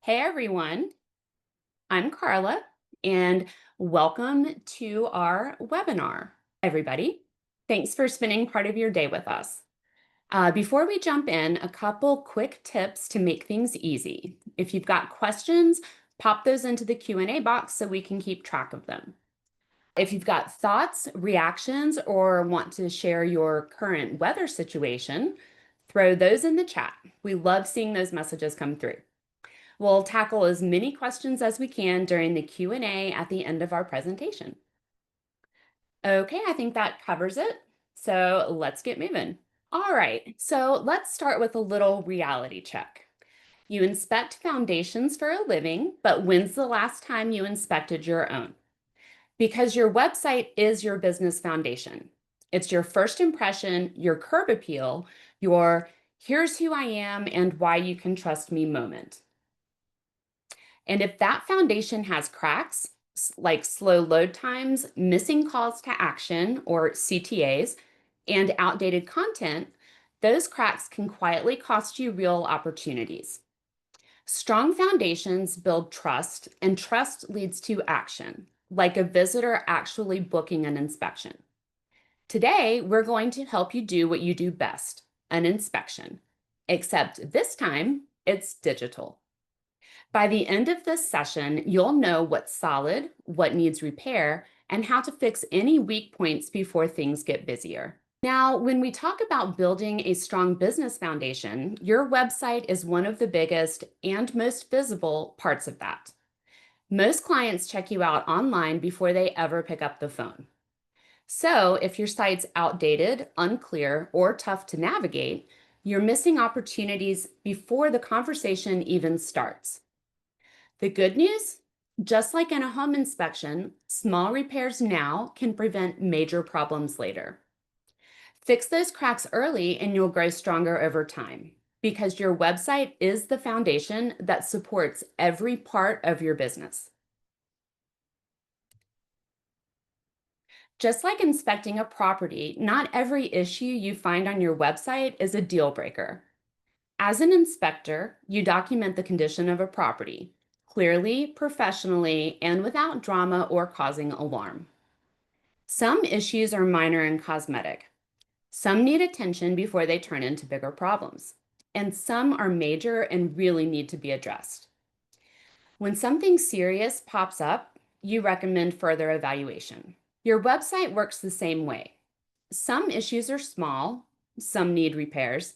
Hey everyone, I'm Carla, and welcome to our webinar, everybody. Thanks for spending part of your day with us. Before we jump in, a couple quick tips to make things easy. If you've got questions, pop those into the Q&A box so we can keep track of them. If you've got thoughts, reactions, or want to share your current weather situation, throw those in the chat. We love seeing those messages come through. We'll tackle as many questions as we can during the Q&A at the end of our presentation. Okay, I think that covers it. So let's get moving. All right, so let's start with a little reality check. You inspect foundations for a living, but when's the last time you inspected your own? Because your website is your business foundation. It's your first impression, your curb appeal, your here's who I am and why you can trust me moment. And if that foundation has cracks, like slow load times, missing calls to action or CTAs, and outdated content, those cracks can quietly cost you real opportunities. Strong foundations build trust, and trust leads to action, like a visitor actually booking an inspection. Today, we're going to help you do what you do best, an inspection, except this time it's digital. By the end of this session, you'll know what's solid, what needs repair, and how to fix any weak points before things get busier. Now, when we talk about building a strong business foundation, your website is one of the biggest and most visible parts of that. Most clients check you out online before they ever pick up the phone. So if your site's outdated, unclear, or tough to navigate, you're missing opportunities before the conversation even starts. The good news, just like in a home inspection, small repairs now can prevent major problems later. Fix those cracks early and you'll grow stronger over time because your website is the foundation that supports every part of your business. Just like inspecting a property, not every issue you find on your website is a deal breaker. As an inspector, you document the condition of a property clearly, professionally, and without drama or causing alarm. Some issues are minor and cosmetic. Some need attention before they turn into bigger problems. And some are major and really need to be addressed. When something serious pops up, you recommend further evaluation. Your website works the same way. Some issues are small, some need repairs,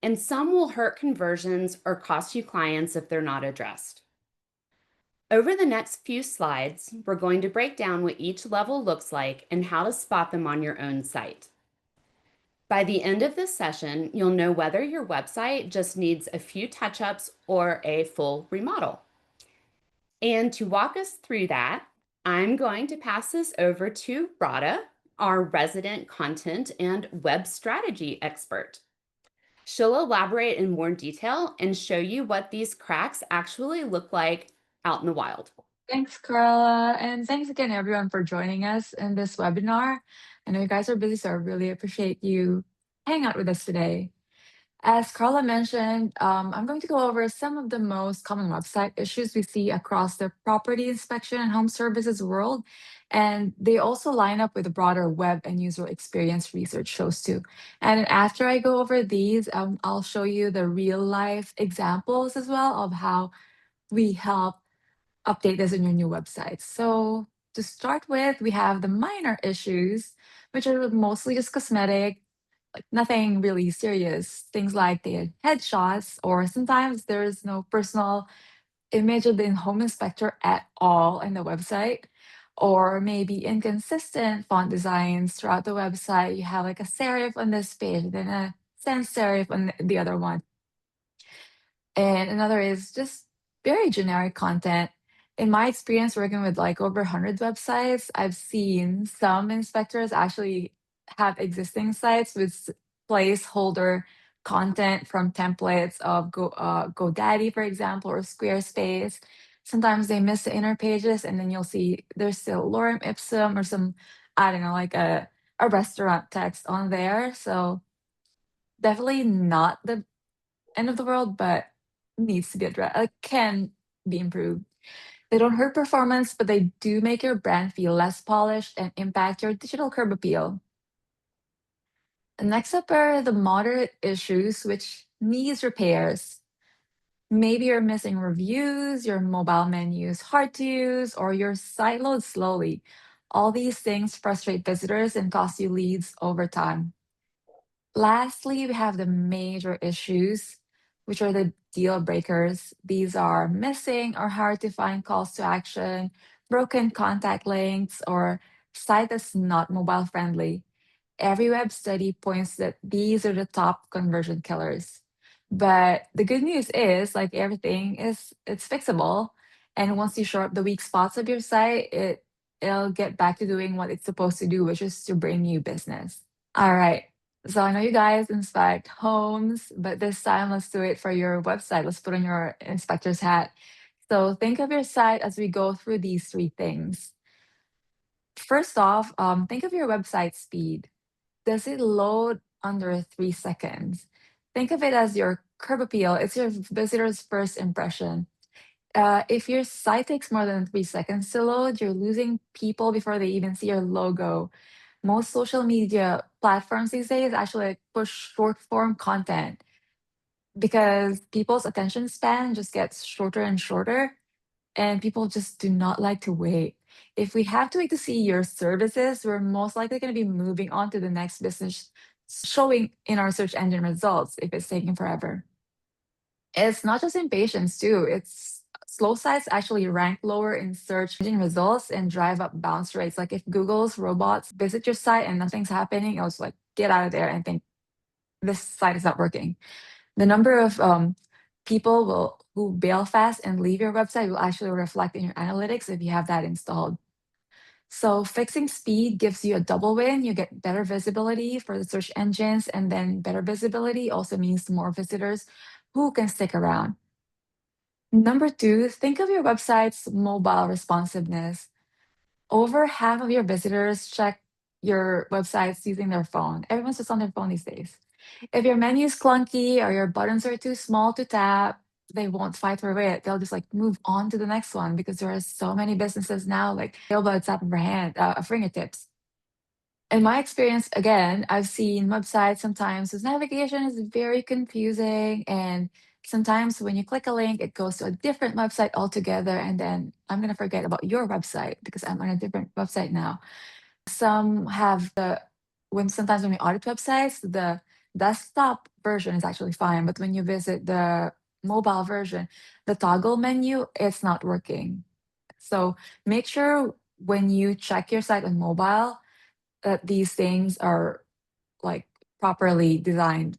and some will hurt conversions or cost you clients if they're not addressed. Over the next few slides, we're going to break down what each level looks like and how to spot them on your own site. By the end of this session, you'll know whether your website just needs a few touch-ups or a full remodel. And to walk us through that, I'm going to pass this over to Radha, our resident content and web strategy expert. She'll elaborate in more detail and show you what these cracks actually look like out in the wild. Thanks, Carla. And thanks again, everyone, for joining us in this webinar. I know you guys are busy, so I really appreciate you hanging out with us today. As Carla mentioned, I'm going to go over some of the most common website issues we see across the property inspection and home services world. And they also line up with the broader web and user experience research shows too. And after I go over these, I'll show you the real life examples as well of how we help update this in your new website. So to start with, we have the minor issues, which are mostly just cosmetic, like nothing really serious. Things like the headshots, or sometimes there is no personal image of the home inspector at all in the website, or maybe inconsistent font designs throughout the website. You have like a serif on this page, then a sans serif on the other one. And another is just very generic content. In my experience working with like over 100 websites, I've seen some inspectors actually have existing sites with placeholder content from templates of GoDaddy, for example, or Squarespace. Sometimes they miss the inner pages, and then you'll see there's still lorem ipsum or some, I don't know, like a restaurant text on there. So definitely not the end of the world, but needs to be addressed, can be improved. They don't hurt performance, but they do make your brand feel less polished and impact your digital curb appeal. And next up are the moderate issues, which needs repairs. Maybe you're missing reviews, your mobile menu is hard to use, or your site loads slowly. All these things frustrate visitors and cost you leads over time. Lastly, we have the major issues, which are the deal breakers. These are missing or hard to find calls to action, broken contact links, or site that's not mobile friendly. Every web study points that these are the top conversion killers. But the good news is, like everything, is it's fixable. And once you shore up the weak spots of your site, it'll get back to doing what it's supposed to do, which is to bring you business. All right. So I know you guys inspect homes, but this time let's do it for your website. Let's put on your inspector's hat. So think of your site as we go through these three things. First off, think of your website speed. Does it load under 3 seconds? Think of it as your curb appeal. It's your visitor's first impression. If your site takes more than 3 seconds to load, you're losing people before they even see your logo. Most social media platforms these days actually like, push short form content because people's attention span just gets shorter and shorter, and people just do not like to wait. If we have to wait to see your services, we're most likely going to be moving on to the next business showing in our search engine results if it's taking forever. It's not just impatience, too. It's slow sites actually rank lower in search engine results and drive up bounce rates. Like if Google's robots visit your site and nothing's happening, it'll just like get out of there and think this site is not working. The number of people who bail fast and leave your website will actually reflect in your analytics if you have that installed. So fixing speed gives you a double win. You get better visibility for the search engines, and then better visibility also means more visitors who can stick around. Number two, think of your website's mobile responsiveness. Over half of your visitors check your websites using their phone. Everyone's just on their phone these days. If your menu is clunky or your buttons are too small to tap, they won't fight for it. They'll just like move on to the next one because there are so many businesses now, like available at tap of our hand, fingertips. In my experience, again, I've seen websites sometimes whose navigation is very confusing. And sometimes when you click a link, it goes to a different website altogether. And then I'm going to forget about your website because I'm on a different website now. Some have sometimes when we audit websites, the desktop version is actually fine. But when you visit the mobile version, the toggle menu, it's not working. So make sure when you check your site on mobile, that these things are like properly designed.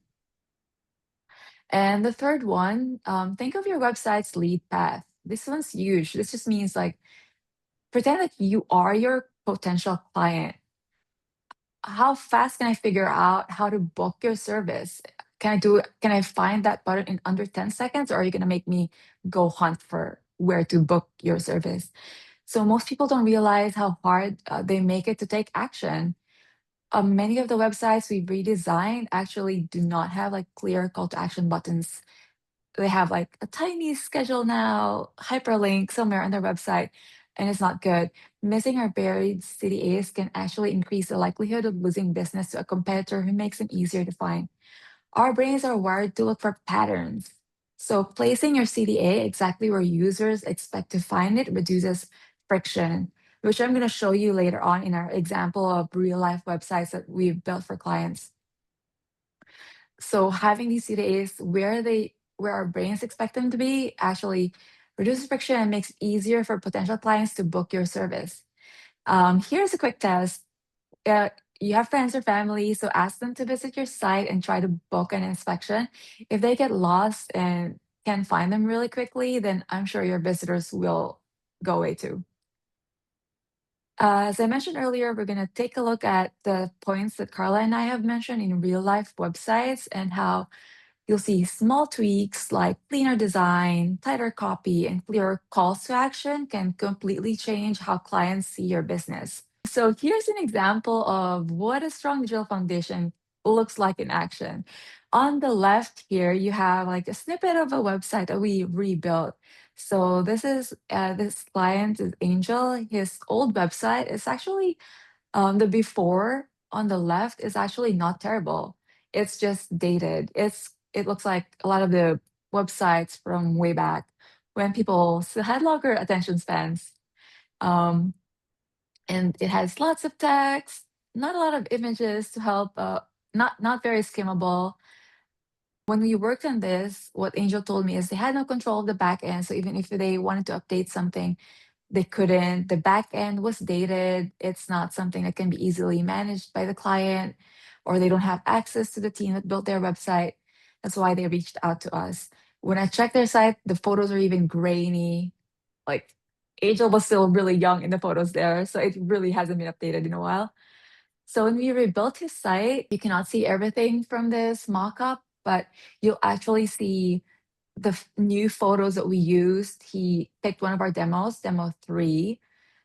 And the third one, think of your website's lead path. This one's huge. This just means like pretend that you are your potential client. How fast can I figure out how to book your service? Can I find that button in under 10 seconds, or are you gonna make me go hunt for where to book your service? So most people don't realize how hard they make it to take action. Many of the websites we've redesigned actually do not have like clear call to action buttons. They have like a tiny schedule now, hyperlink somewhere on their website, and it's not good. Missing or buried CTAs can actually increase the likelihood of losing business to a competitor who makes them easier to find. Our brains are wired to look for patterns. So placing your CTA exactly where users expect to find it reduces friction, which I'm going to show you later on in our example of real life websites that we've built for clients. So having these CTAs where our brains expect them to be actually reduces friction and makes it easier for potential clients to book your service. Here's a quick test. uh, you have friends or family, so ask them to visit your site and try to book an inspection. If they get lost and can find them really quickly, then I'm sure your visitors will go away too. As I mentioned earlier, we're going to take a look at the points that Carla and I have mentioned in real life websites and how you'll see small tweaks like cleaner design, tighter copy, and clearer calls to action can completely change how clients see your business. So here's an example of what a strong digital foundation looks like in action. On the left here, you have like a snippet of a website that we rebuilt. So this client is Angel. His old website is actually the before on the left is actually not terrible. It's just dated. It looks like a lot of the websites from way back when people still had longer attention spans. Um, and it has lots of text, not a lot of images to help. Not very skimmable. When we worked on this, what Angel told me is they had no control of the back end. So even if they wanted to update something, they couldn't. The back end was dated. It's not something that can be easily managed by the client, or they don't have access to the team that built their website. That's why they reached out to us. When I checked their site, the photos are even grainy. Like Angel was still really young in the photos there, so it really hasn't been updated in a while. So when we rebuilt his site, you cannot see everything from this mock-up, but you'll actually see the new photos that we used. He picked one of our demos, demo 3.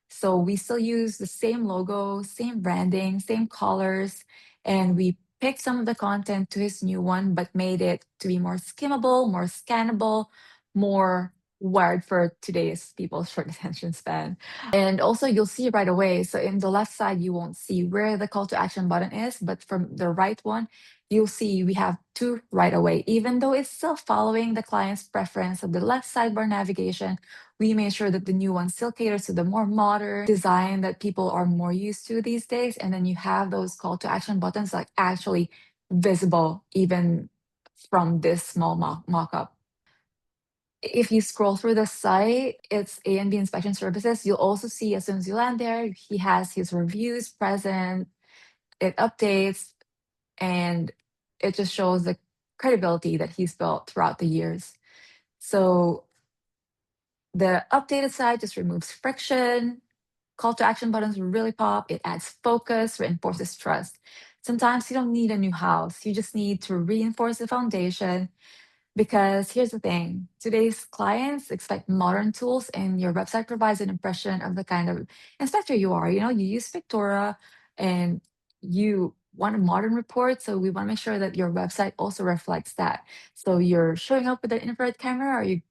So we still use the same logo, same branding, same colors, and we picked some of the content to his new one, but made it to be more skimmable, more scannable, more wired for today's people's short attention span. And also you'll see right away. So in the left side, you won't see where the call to action button is, but from the right one, you'll see we have 2 right away. Even though it's still following the client's preference of the left sidebar navigation, we made sure that the new one still caters to the more modern design that people are more used to these days. And then you have those call to action buttons like actually visible even from this small mock-up. If you scroll through the site, it's A and B inspection services. You'll also see as soon as you land there, he has his reviews present, it updates, and it just shows the credibility that he's built throughout the years. So the updated site just removes friction. Call to action buttons really pop. It adds focus, reinforces trust. Sometimes you don't need a new house. You just need to reinforce the foundation. Because here's the thing, today's clients expect modern tools, and your website provides an impression of the kind of inspector you are. You know, you use Spectora and you want a modern report. So we want to make sure that your website also reflects that. So you're showing up with an infrared camera, or you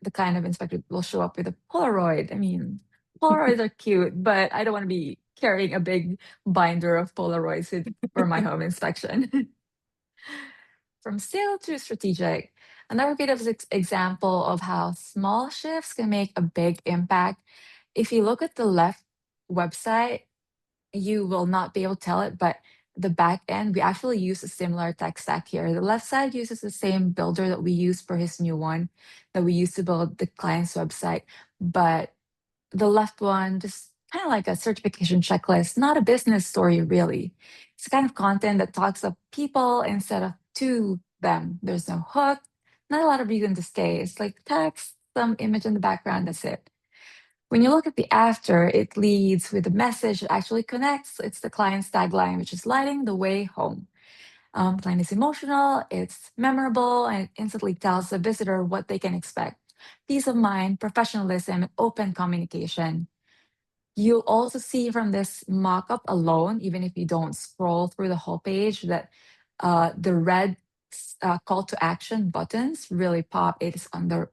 the kind of inspector will show up with a Polaroid. I mean, Polaroids are cute, but I don't want to be carrying a big binder of Polaroids for my home inspection. From sale to strategic, another great example of how small shifts can make a big impact. If you look at the left website, you will not be able to tell it, but the back end, we actually use a similar tech stack here. The left side uses the same builder that we use for his new one that we used to build the client's website, but the left one just kind of like a certification checklist, not a business story really. It's the kind of content that talks of people instead of to them. There's no hook, not a lot of reason to stay. It's like text, some image in the background, that's it. When you look at the after, it leads with a message that actually connects. It's the client's tagline, which is lighting the way home. Plan is emotional, it's memorable, and it instantly tells the visitor what they can expect. Peace of mind, professionalism, and open communication. You'll also see from this mock-up alone, even if you don't scroll through the whole page, that the red call to action buttons really pop. It is on the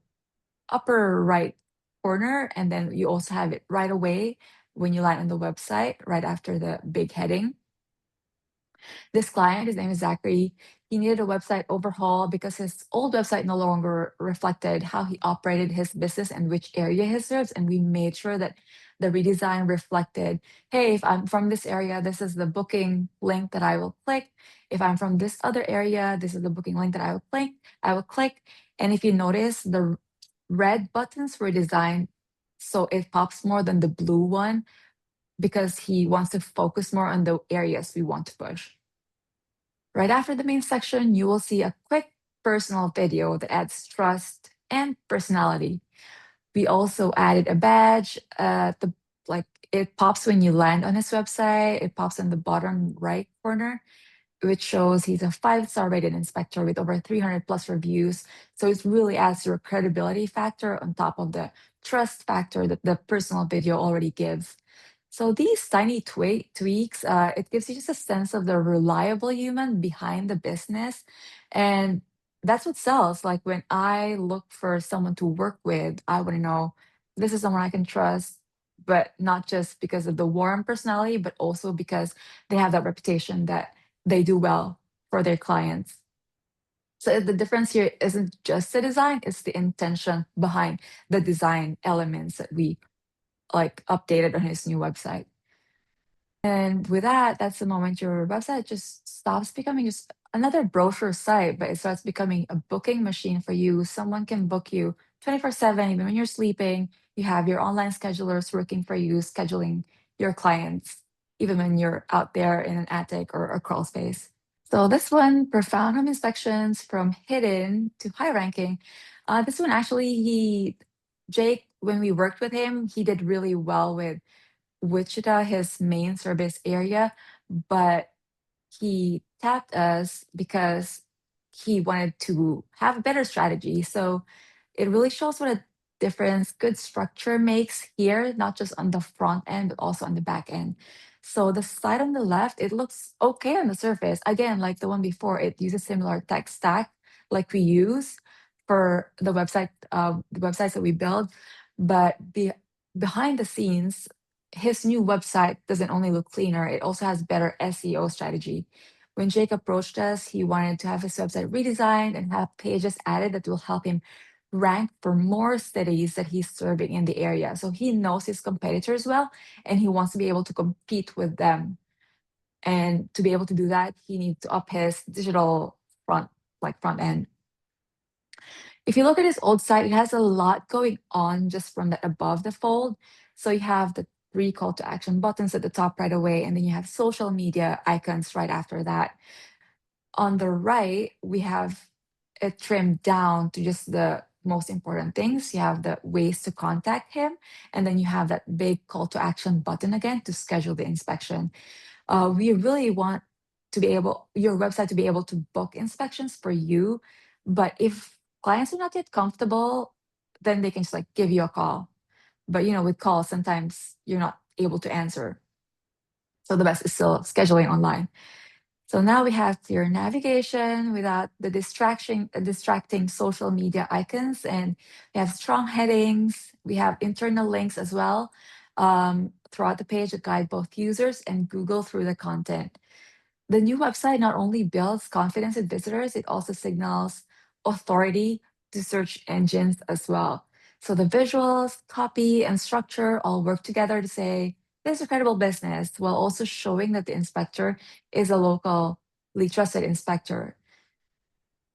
upper right corner, and then you also have it right away when you land on the website, right after the big heading. This client, his name is Zachary, he needed a website overhaul because his old website no longer reflected how he operated his business and which area he serves. And we made sure that the redesign reflected, hey, if I'm from this area, this is the booking link that I will click. If I'm from this other area, this is the booking link that I will click. And if you notice, the red buttons were designed so it pops more than the blue one because he wants to focus more on the areas we want to push. Right after the main section, you will see a quick personal video that adds trust and personality. We also added a badge. It pops when you land on his website. It pops in the bottom right corner, which shows he's a 5-star rated inspector with over 300 plus reviews. So it really adds your credibility factor on top of the trust factor that the personal video already gives. So these tiny tweaks, it gives you just a sense of the reliable human behind the business, and that's what sells. Like when I look for someone to work with, I want to know this is someone I can trust, but not just because of the warm personality, but also because they have that reputation that they do well for their clients. So the difference here isn't just the design; it's the intention behind the design elements that we like updated on his new website. And with that, that's the moment your website just stops becoming just another brochure site, but it starts becoming a booking machine for you. Someone can book you 24/7, even when you're sleeping. You have your online schedulers working for you, scheduling your clients, even when you're out there in an attic or a crawl space. So this one, profound home inspections from hidden to high ranking. This one actually, Jake, when we worked with him, he did really well with Wichita, his main service area, but he tapped us because he wanted to have a better strategy. So it really shows what a difference good structure makes here, not just on the front end, but also on the back end. So the slide on the left, it looks okay on the surface. Again, like the one before, it uses similar tech stack like we use for the websites that we build. But behind the scenes, his new website doesn't only look cleaner, it also has better SEO strategy. When Jake approached us, he wanted to have his website redesigned and have pages added that will help him rank for more cities that he's serving in the area. So he knows his competitors well and he wants to be able to compete with them. And to be able to do that, he needs to up his digital front end. If you look at his old site, it has a lot going on just from that above the fold. So you have the three call to action buttons at the top right away, and then you have social media icons right after that. On the right, we have it trimmed down to just the most important things. You have the ways to contact him, and then you have that big call to action button again to schedule the inspection. We really want your website to be able to book inspections for you. But if clients are not yet comfortable, then they can just like give you a call. But with calls, sometimes you're not able to answer. So the best is still scheduling online. So now we have clear navigation without the distracting social media icons, and we have strong headings. We have internal links as well throughout the page that guide both users and Google through the content. The new website not only builds confidence in visitors, it also signals authority to search engines as well. So the visuals, copy, and structure all work together to say this is a credible business while also showing that the inspector is a locally trusted inspector.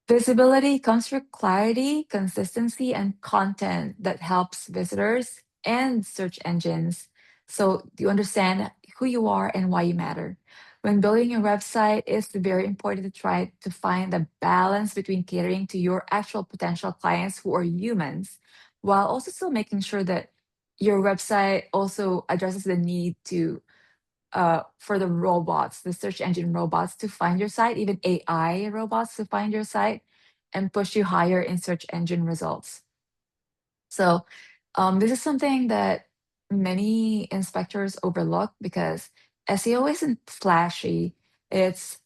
Visibility comes through clarity, consistency, and content that helps visitors and search engines. So you understand who you are and why you matter. When building your website, it's very important to try to find the balance between catering to your actual potential clients who are humans, while also still making sure that your website also addresses the need to for the robots, the search engine robots to find your site, even AI robots to find your site and push you higher in search engine results. So, this is something that many inspectors overlook because SEO isn't flashy. It's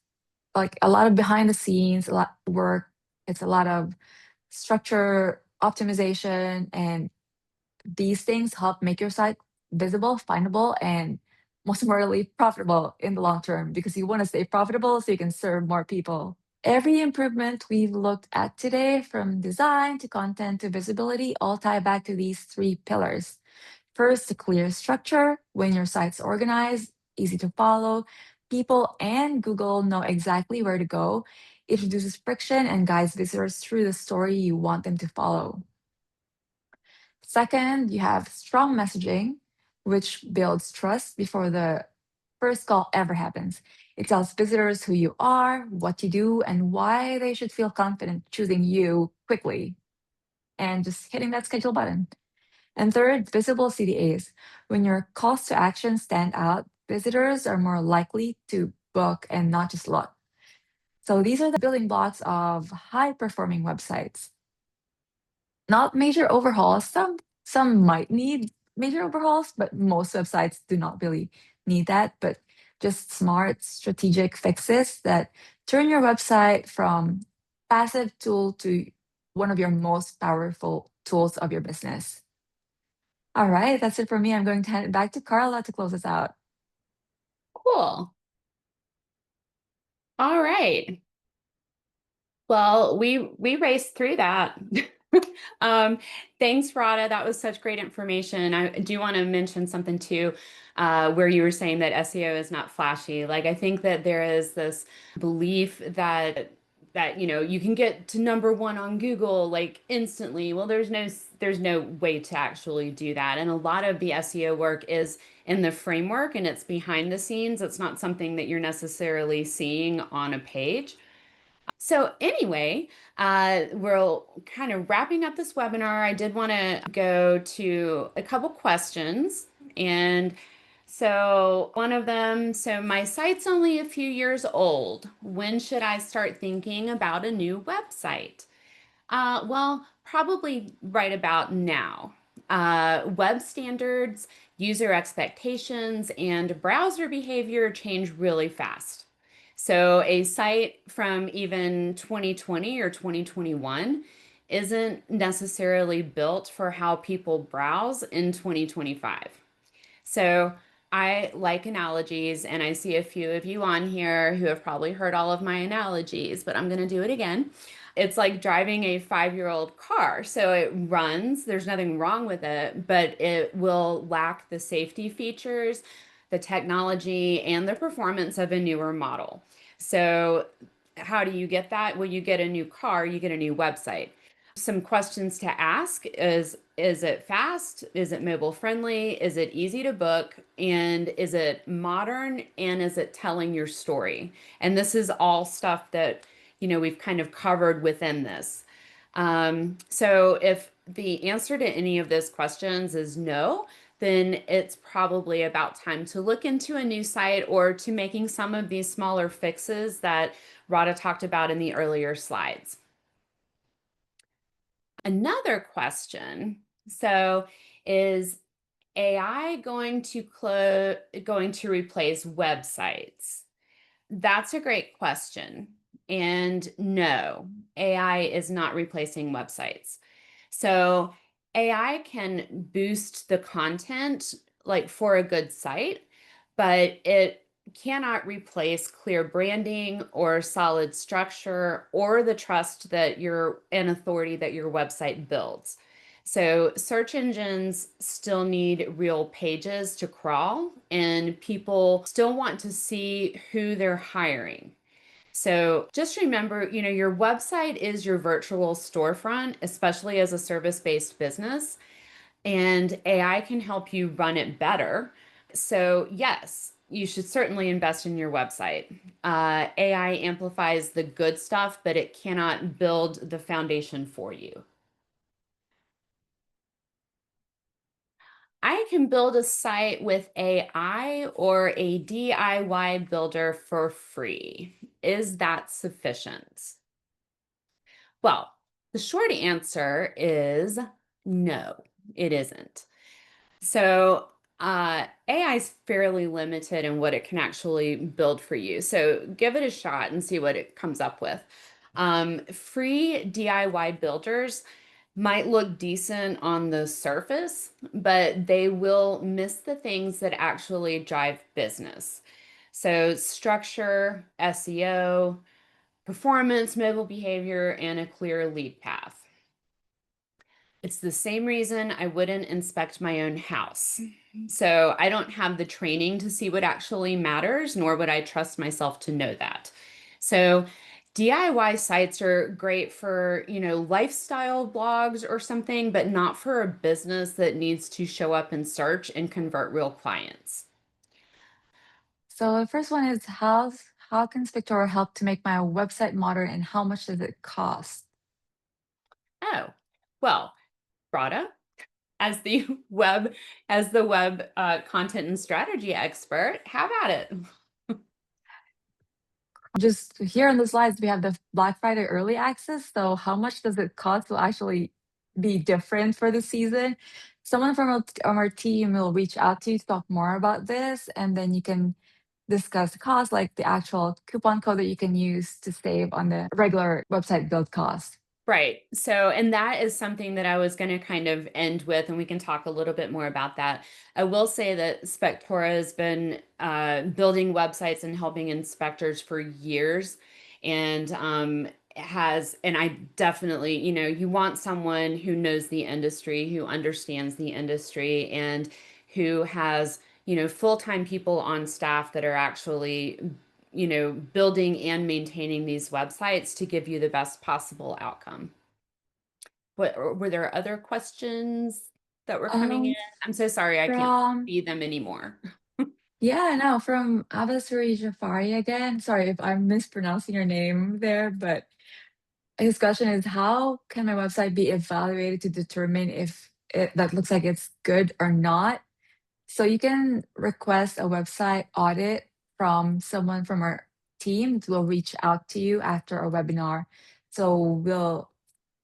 like a lot of behind the scenes, a lot of work. It's a lot of structure, optimization, and these things help make your site visible, findable, and most importantly, profitable in the long term because you want to stay profitable so you can serve more people. Every improvement we've looked at today, from design to content to visibility, all tie back to these three pillars. First, a clear structure. When your site's organized, easy to follow, people and Google know exactly where to go. It reduces friction and guides visitors through the story you want them to follow. Second, you have strong messaging, which builds trust before the first call ever happens. It tells visitors who you are, what you do, and why they should feel confident choosing you quickly and just hitting that schedule button. And third, visible CTAs. When your calls to action stand out, visitors are more likely to book and not just look. So these are the building blocks of high performing websites. Not major overhauls. Some might need major overhauls, but most websites do not really need that. But just smart, strategic fixes that turn your website from passive tool to one of your most powerful tools of your business. All right, that's it for me. I'm going to hand it back to Carla to close us out. Cool. All right. Well, we raced through that. Um, Thanks, Rada. That was such great information. I do want to mention something too, where you were saying that SEO is not flashy. Like I think that there is this belief that you can get to number one on Google like instantly. Well, there's no way to actually do that. And a lot of the SEO work is in the framework and it's behind the scenes. It's not something that you're necessarily seeing on a page. So anyway, we're kind of wrapping up this webinar. I did want to go to a couple questions. And so one of them, so my site's only a few years old. When should I start thinking about a new website? Well, probably right about now. Web standards, user expectations, and browser behavior change really fast. So a site from even 2020 or 2021 isn't necessarily built for how people browse in 2025. So I like analogies, and I see a few of you on here who have probably heard all of my analogies, but I'm going to do it again. It's like driving a 5-year-old car. So it runs, there's nothing wrong with it, but it will lack the safety features, the technology, and the performance of a newer model. So, how do you get that? Well, you get a new car, you get a new website. Some questions to ask is it fast? Is it mobile friendly? Is it easy to book? And is it modern? And is it telling your story? And this is all stuff that, we've kind of covered within this. So if the answer to any of those questions is no, then it's probably about time to look into a new site or to making some of these smaller fixes that Rada talked about in the earlier slides. Another question, so is AI going to replace websites? That's a great question. And no, AI is not replacing websites. So AI can boost the content like for a good site, but it cannot replace clear branding or solid structure or the trust that your and authority that your website builds. So search engines still need real pages to crawl, and people still want to see who they're hiring. So just remember, your website is your virtual storefront, especially as a service-based business, and AI can help you run it better. So yes, you should certainly invest in your website. AI amplifies the good stuff, but it cannot build the foundation for you. I can build a site with AI or a DIY builder for free. Is that sufficient? Well, the short answer is no, it isn't. So, AI is fairly limited in what it can actually build for you. So, give it a shot and see what it comes up with. Free DIY builders might look decent on the surface, but they will miss the things that actually drive business. So, structure, SEO, performance, mobile behavior, and a clear lead path. It's the same reason I wouldn't inspect my own house. So I don't have the training to see what actually matters, nor would I trust myself to know that. So DIY sites are great for, lifestyle blogs or something, but not for a business that needs to show up in search and convert real clients. So the first one is how can Spectora help to make my website modern and how much does it cost? Oh, well, Rada, as the web content and strategy expert, have at it. Just here on the slides, we have the Black Friday early access. So how much does it cost will actually be different for the season. someone from our team will reach out to you to talk more about this, and then you can discuss the cost, like the actual coupon code that you can use to save on the regular website build cost. Right. So, and that is something that I was going to kind of end with, and we can talk a little bit more about that. I will say that Spectora has been building websites and helping inspectors for years, and and I definitely, you want someone who knows the industry, who understands the industry, and who has, full-time people on staff that are actually building and maintaining these websites to give you the best possible outcome. What were there other questions that were coming in? Um, I'm so sorry I can't from see them anymore. Yeah, no, from Abasuri Jafari again. Sorry if I'm mispronouncing your name there, but his question is, how can my website be evaluated to determine if that looks like it's good or not? So you can request a website audit from someone from our team who will reach out to you after our webinar. So we'll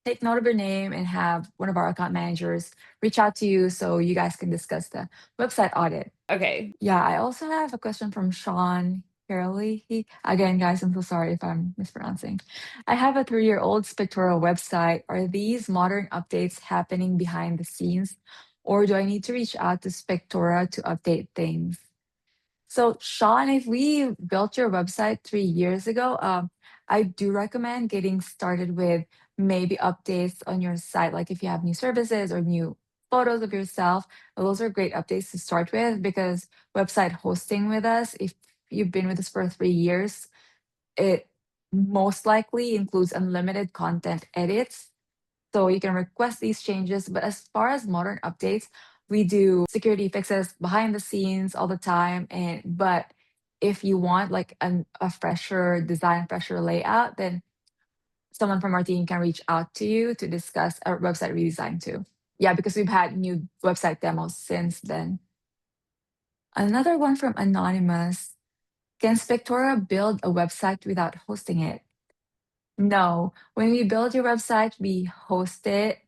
take note of your name and have one of our account managers reach out to you so you guys can discuss the website audit. Okay. Yeah, I also have a question from Sean Fairley. Again, guys, I'm so sorry if I'm mispronouncing. I have a 3-year-old Spectora website. Are these modern updates happening behind the scenes, or do I need to reach out to Spectora to update things? So, Sean, if we built your website 3 years ago, I do recommend getting started with maybe updates on your site. Like if you have new services or new photos of yourself, those are great updates to start with because website hosting with us, if you've been with us for 3 years, it most likely includes unlimited content edits, so you can request these changes. But as far as modern updates, we do security fixes behind the scenes all the time. But if you want like a fresher design, fresher layout, then someone from our team can reach out to you to discuss our website redesign too. Yeah, because we've had new website demos since then. Another one from Anonymous. Can Spectora build a website without hosting it? No, when we build your website, we host it.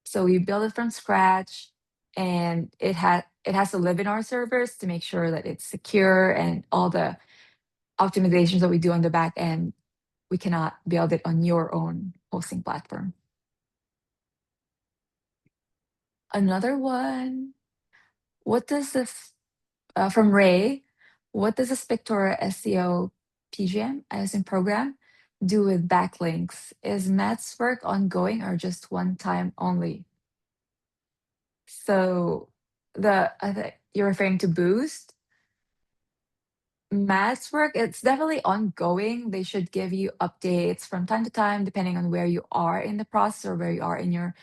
So we build it from scratch and it has to live in our servers to make sure that it's secure and all the optimizations that we do on the back end, we cannot build it on your own hosting platform. Another one, what does this from Ray, what does a Spectora SEO PGM, as in program, do with backlinks? Is Matt's work ongoing or just one time only? So I think you're referring to Boost. Matt's work, it's definitely ongoing. They should give you updates from time to time, depending on where you are in the process or where you are in your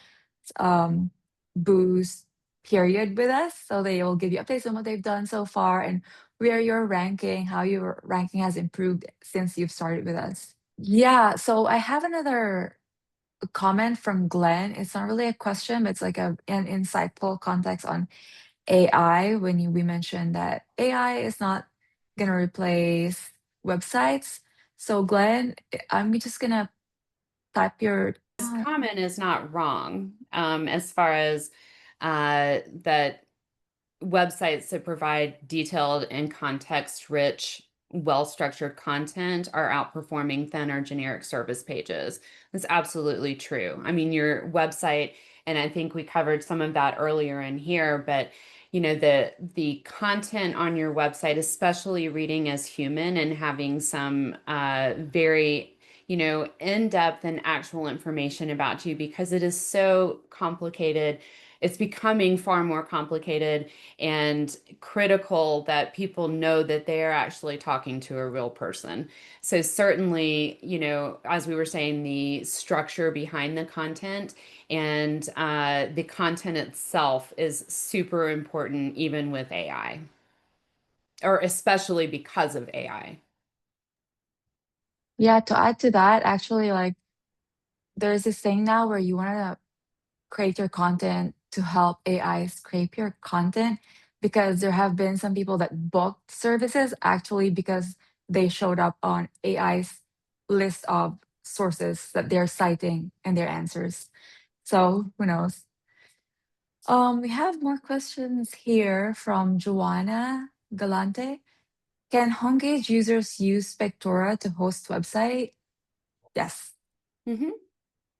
um, Boost period with us. So they will give you updates on what they've done so far and where you're ranking, how your ranking has improved since you've started with us. Yeah, so I have another comment from Glenn. It's not really a question, but it's like an insightful context on AI when we mentioned that AI is not going to replace websites. So, Glenn, I'm just going to type your. This comment is not wrong, as far as that websites that provide detailed and context-rich, well-structured content are outperforming thin or generic service pages. That's absolutely true. I mean, your website, and I think we covered some of that earlier in here, but the content on your website, especially reading as human and having some very in-depth and actual information about you, because it is so complicated. It's becoming far more complicated and critical that people know that they are actually talking to a real person. So certainly, as we were saying, the structure behind the content and the content itself is super important, even with AI, or especially because of AI. Yeah, to add to that, actually, like there's this thing now where you want to create your content to help AI scrape your content because there have been some people that booked services actually because they showed up on AI's list of sources that they're citing in their answers. So who knows? We have more questions here from Joanna Galante. Can homepage users use Spectora to host website? Yes. Hmm.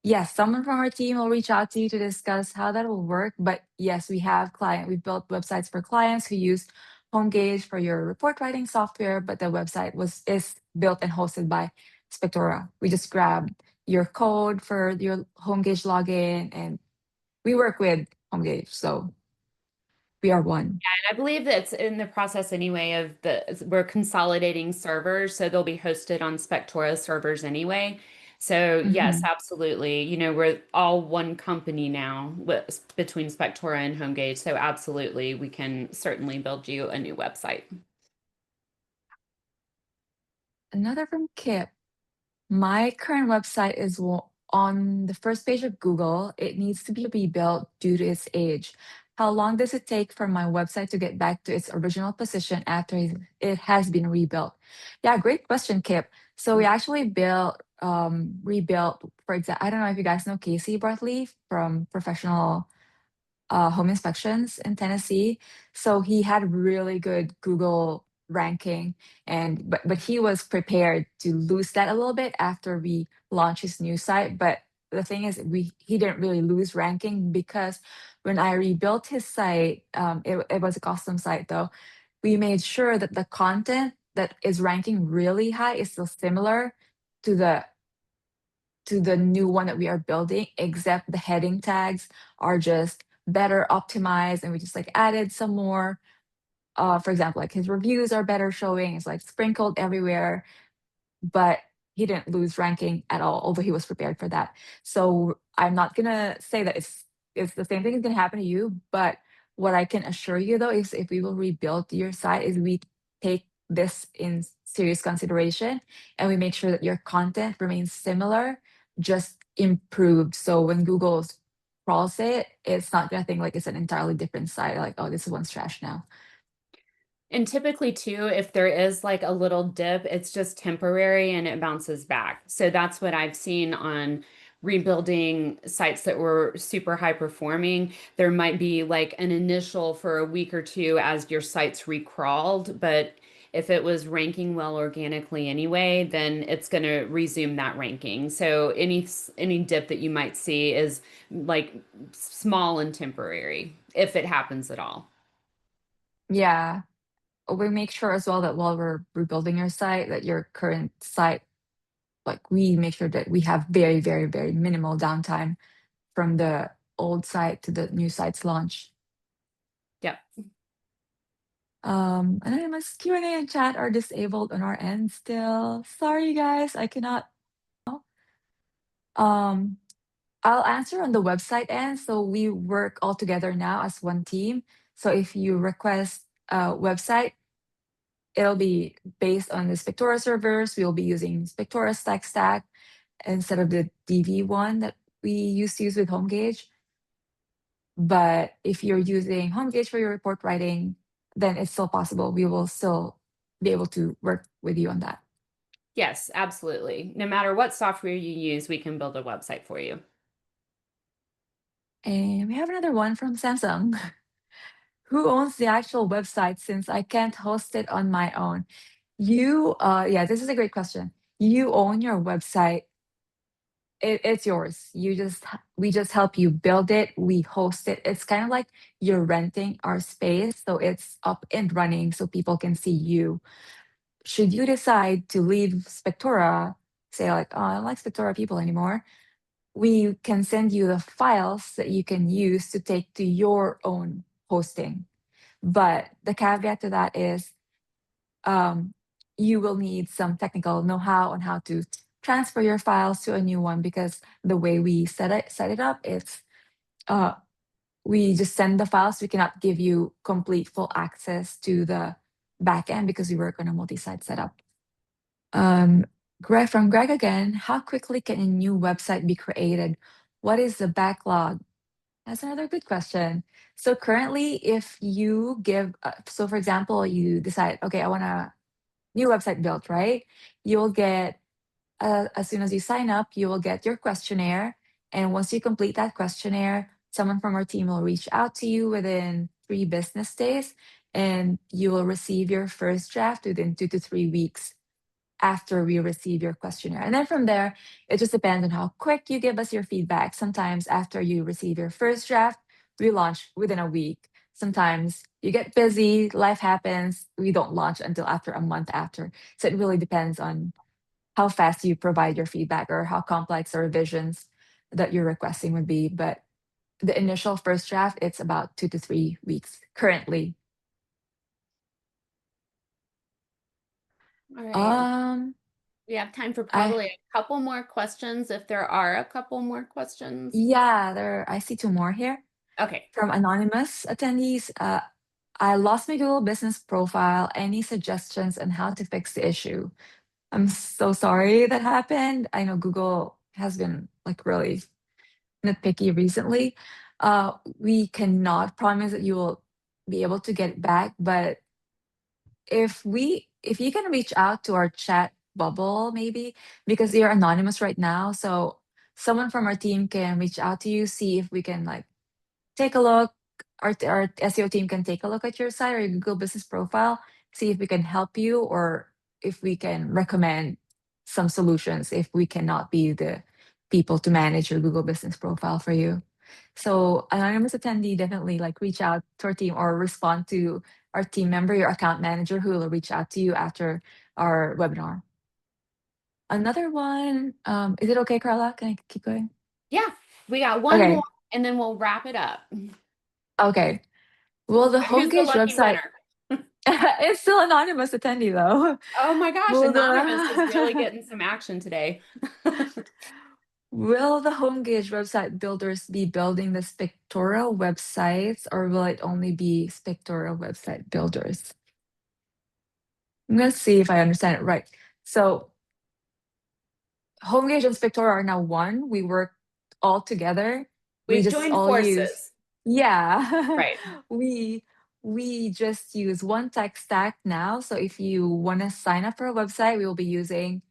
Yes, someone from our team will reach out to you to discuss how that will work. But yes, we built websites for clients who use HomeGauge for your report writing software, but the website is built and hosted by Spectora. We just grab your code for your HomeGauge login and we work with HomeGauge. So we are one. And I believe that's in the process anyway of we're consolidating servers, so they'll be hosted on Spectora servers anyway. So yes, Mhm. absolutely. We're all one company now between Spectora and HomeGauge. So absolutely, we can certainly build you a new website. Another from Kip. My current website is on the first page of Google. It needs to be rebuilt due to its age. How long does it take for my website to get back to its original position after it has been rebuilt? Yeah, great question, Kip. So we actually rebuilt, for example, I don't know if you guys know Casey Bartley from Professional home inspections in Tennessee. So he had really good Google ranking, and but he was prepared to lose that a little bit after we launched his new site. But the thing is, we he didn't really lose ranking because when I rebuilt his site, it was a custom site though. We made sure that the content that is ranking really high is still similar to the new one that we are building, except the heading tags are just better optimized and we just like added some more. For example, like his reviews are better showing, it's like sprinkled everywhere, but he didn't lose ranking at all, although he was prepared for that. So I'm not gonna say that it's the same thing is gonna happen to you, but what I can assure you though is if we will rebuild your site, is we take this in serious consideration and we make sure that your content remains similar, just improved. So when Google crawls it, it's not gonna think like it's an entirely different site, like, oh, this one's trash now. And typically, too, if there is like a little dip, it's just temporary and it bounces back. So that's what I've seen on rebuilding sites that were super high performing. There might be like an initial for a week or two as your site's recrawled, but if it was ranking well organically anyway, then it's going to resume that ranking. So any dip that you might see is like small and temporary, if it happens at all. Yeah. We make sure as well that while we're rebuilding your site, that your current site, like we make sure that we have very, very, very minimal downtime from the old site to the new site's launch. Yep. Anonymous Q&A and chat are disabled on our end still. Sorry, guys, I cannot. Um, I'll answer on the website end. So we work all together now as one team. So if you request a website, it'll be based on the Spectora servers. We'll be using Spectora stack instead of the DV one that we used to use with HomeGauge. But if you're using HomeGauge for your report writing, then it's still possible. We will still be able to work with you on that. Yes, absolutely. No matter what software you use, we can build a website for you. And we have another one from Samsung. Who owns the actual website since I can't host it on my own? Yeah, this is a great question. You own your website. It's yours. We just help you build it. We host it. It's kind of like you're renting our space, so it's up and running, so people can see you. Should you decide to leave Spectora, say like, oh, I don't like Spectora people anymore, we can send you the files that you can use to take to your own hosting. But the caveat to that is um, you will need some technical know-how on how to transfer your files to a new one because the way we set it up, it's uh, we just send the files. We cannot give you complete full access to the backend because we work on a multi-site setup. Greg from Greg again, how quickly can a new website be created? What is the backlog? That's another good question. So currently, if you give, so for example, you decide, okay, I want a new website built, right? You'll get, as soon as you sign up, you will get your questionnaire. And once you complete that questionnaire, someone from our team will reach out to you within 3 business days, and you will receive your first draft within 2 to 3 weeks after we receive your questionnaire. And then from there, it just depends on how quick you give us your feedback. Sometimes after you receive your first draft, we launch within a week. Sometimes you get busy, life happens, we don't launch until after a month after. So it really depends on how fast you provide your feedback or how complex the revisions that you're requesting would be. But the initial first draft, it's about 2 to 3 weeks currently. All right. Um, We have time for I probably a couple more questions if there are a couple more questions. yeah, I see two more here Okay. from anonymous attendees. I lost my Google business profile. Any suggestions on how to fix the issue? I'm so sorry that happened. I know Google has been like really nitpicky recently. We cannot promise that you will be able to get it back, but if you can reach out to our chat bubble maybe, because you're anonymous right now, so someone from our team can reach out to you, see if we can like take a look. Our SEO team can take a look at your site or your Google business profile, see if we can help you or if we can recommend some solutions if we cannot be the people to manage your Google business profile for you. So anonymous attendee, definitely like reach out to our team or respond to our team member, your account manager, who will reach out to you after our webinar. Another one, is it okay, Carla? Can I keep going? Yeah, we got one more Okay. and then we'll wrap it up. Okay. Will the Who's the homepage lucky website winner? it's still anonymous attendee though. Oh my gosh, Will Anonymous is really the getting some action today. will the homepage website builders be building the Spectora websites or will it only be Spectora website builders? I'm gonna see if I understand it right. So Homegage and Spectora are now one. We work all together. We We've just joined all use, forces. yeah, Right. we just use one tech stack now. So if you want to sign up for a website, we will be using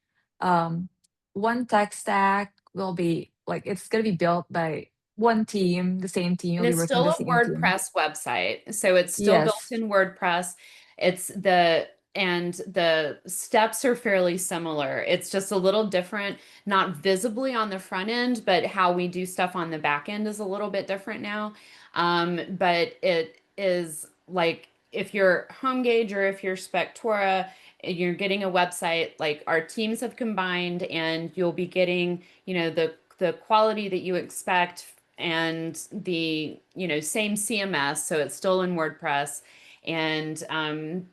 um, one tech stack. Will be like it's gonna be built by one team, the same team. And You'll be it's working with still the a same team. WordPress website. So it's still built Yes. in WordPress. It's and the steps are fairly similar. It's just a little different, not visibly on the front end, but how we do stuff on the back end is a little bit different now. But it is like if you're HomeGauge or if you're Spectora, you're getting a website, like our teams have combined and you'll be getting, the quality that you expect and the same CMS, so it's still in WordPress. And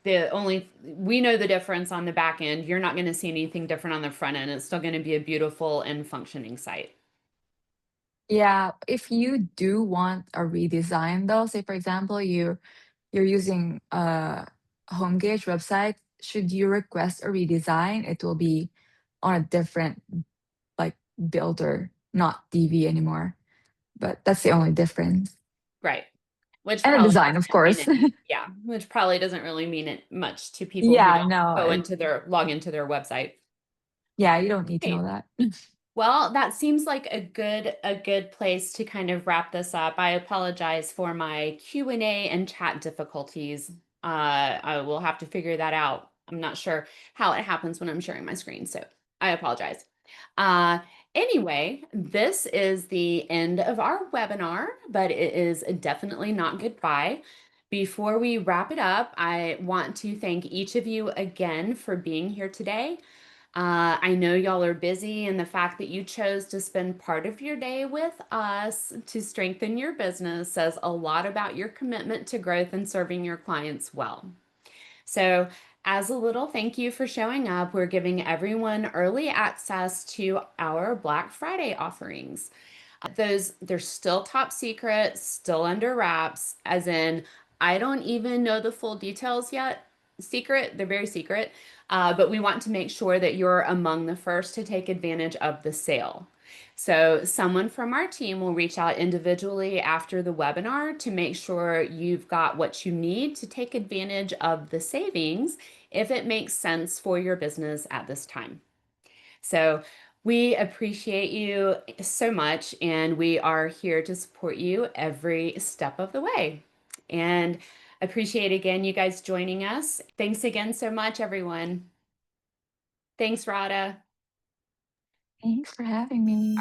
the only we know the difference on the back end. You're not going to see anything different on the front end. It's still going to be a beautiful and functioning site. Yeah. If you do want a redesign though, say for example, you're using a HomeGauge website, should you request a redesign, it will be on a different like builder, not DV anymore. But that's the only difference. Right. Which And the probably design, of doesn't mean course. any, yeah, which probably doesn't really mean it much to people who Yeah, don't no, go into log into their website. yeah, you don't need to know Hey, that. well, that seems like a good place to kind of wrap this up. I apologize for my Q&A and chat difficulties. I will have to figure that out. I'm not sure how it happens when I'm sharing my screen, so I apologize. Uh, anyway, this is the end of our webinar, but it is definitely not goodbye. Before we wrap it up, I want to thank each of you again for being here today. I know y'all are busy, and the fact that you chose to spend part of your day with us to strengthen your business says a lot about your commitment to growth and serving your clients well. So, as a little thank you for showing up, we're giving everyone early access to our Black Friday offerings. They're still top secret, still under wraps, as in, I don't even know the full details yet. Secret, they're very secret, but we want to make sure that you're among the first to take advantage of the sale. So, someone from our team will reach out individually after the webinar to make sure you've got what you need to take advantage of the savings if it makes sense for your business at this time. So, We appreciate you so much, and we are here to support you every step of the way. And appreciate again you guys joining us. Thanks again so much, everyone. Thanks, Rada. Thanks for having me.